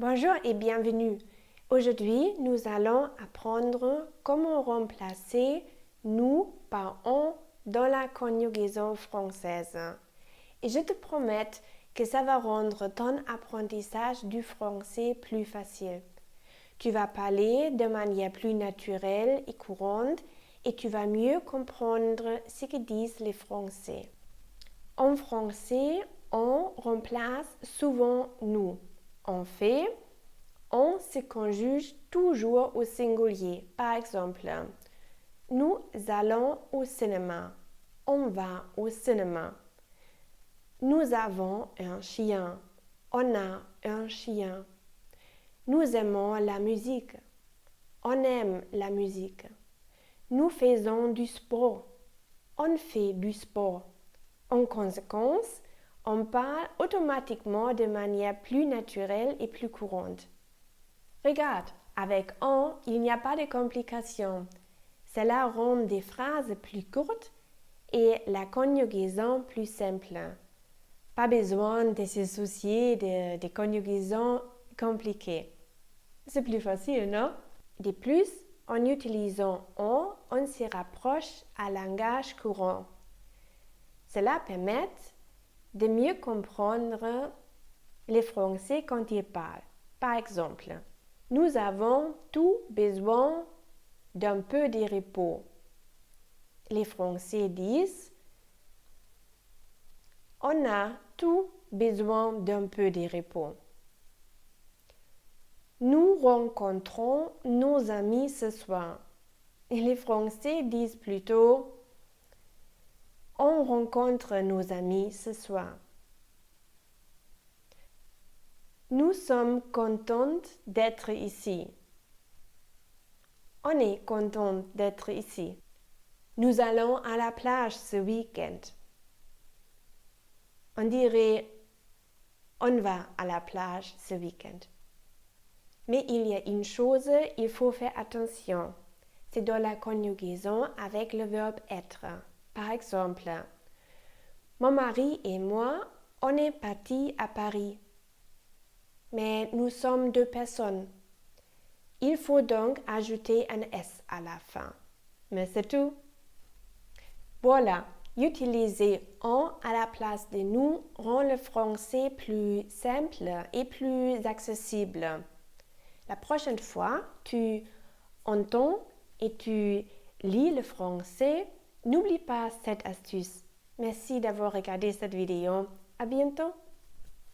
Bonjour et bienvenue. Aujourd'hui, nous allons apprendre comment remplacer nous par on dans la conjugaison française. Et je te promets que ça va rendre ton apprentissage du français plus facile. Tu vas parler de manière plus naturelle et courante et tu vas mieux comprendre ce que disent les Français. En français, on remplace souvent nous. En fait, on se conjugue toujours au singulier. Par exemple, nous allons au cinéma. On va au cinéma. Nous avons un chien. On a un chien. Nous aimons la musique. On aime la musique. Nous faisons du sport. On fait du sport. En conséquence, on parle automatiquement de manière plus naturelle et plus courante. Regarde, avec on, il n'y a pas de complications. Cela rend des phrases plus courtes et la conjugaison plus simple. Pas besoin de se soucier de conjugaisons compliquées. C'est plus facile, non? De plus, en utilisant on se rapproche à langage courant. Cela permet de mieux comprendre les Français quand ils parlent. Par exemple, nous avons tous besoin d'un peu de repos. Les Français disent on a tous besoin d'un peu de repos. Nous rencontrons nos amis ce soir. Et les Français disent plutôt on rencontre nos amis ce soir. Nous sommes contents d'être ici. On est content d'être ici. Nous allons à la plage ce week-end. On dirait on va à la plage ce week-end. Mais il y a une chose, il faut faire attention. C'est dans la conjugaison avec le verbe être. Par exemple, mon mari et moi, on est partis à Paris. Mais nous sommes deux personnes. Il faut donc ajouter un S à la fin. Mais c'est tout. Voilà, utiliser on à la place de nous rend le français plus simple et plus accessible. La prochaine fois, tu entends et tu lis le français, n'oublie pas cette astuce. Merci d'avoir regardé cette vidéo. À bientôt.